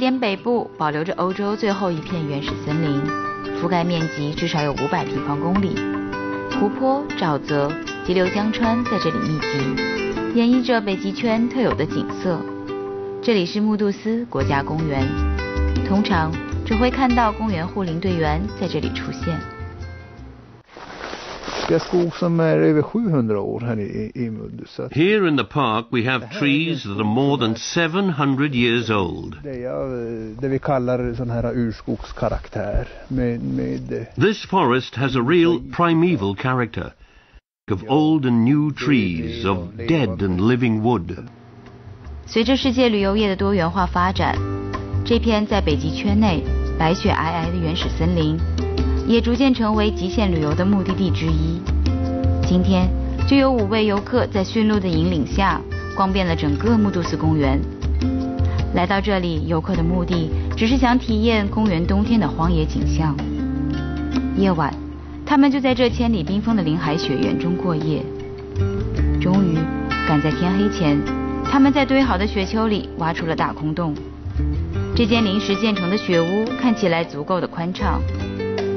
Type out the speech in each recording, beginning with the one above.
典北部保留着欧洲最后一片原始森林，覆盖面积至少有500平方公里。湖泊、沼泽及流江川在这里密集，演绎着北极圈特有的景色。这里是木杜斯国家公园，通常只会看到公园护林队员在这里出现。Here in the park we have trees that are more than 700 years old. This forest has a real primeval character of old and new trees, of dead and living wood. 随着世界旅游业的多元化发展，这片在北极圈内白雪皑皑的原始森林也逐渐成为极限旅游的目的地之一。今天就有5位游客在驯鹿的引领下逛遍了整个木杜斯公园。来到这里，游客的目的只是想体验公园冬天的荒野景象。夜晚，他们就在这千里冰封的林海雪原中过夜。终于赶在天黑前，他们在堆好的雪丘里挖出了大空洞。这间临时建成的雪屋看起来足够的宽敞，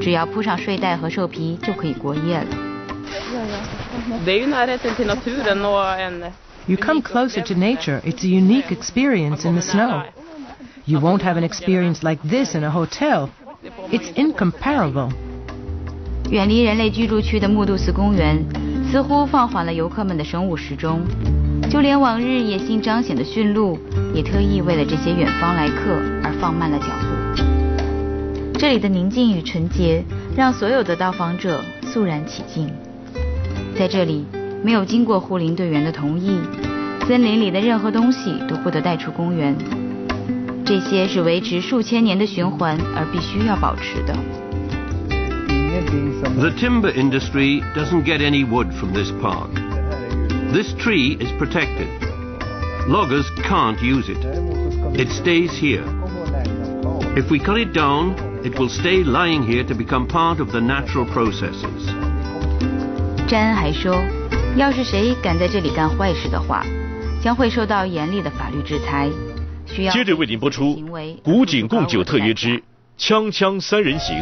只要铺上睡袋和兽皮就可以过夜了。You come closer to nature. It's a unique experience in the snow. You won't have an experience like this in a hotel. It's incomparable. 远离人类居住区的木杜斯公园似乎放缓了游客们的生物时钟，就连往日野性彰显的驯鹿也特意为了这些远方来客而放慢了脚步。这里的宁静与纯洁让所有的到访者肃然起敬。在这里，没有经过护林队员的同意，森林里的任何东西都不得带出公园。这些是维持数千年的循环而必须要保持的。The timber industry doesn't get any wood from this park. This tree is protected. Loggers can't use it. It stays here. If we cut it down, it will stay lying here to become part of the natural processes. 詹恩还说，要是谁敢在这里干坏事的话，将会受到严厉的法律制裁。需要接着为您播出《古井贡酒特约之锵锵三人行》。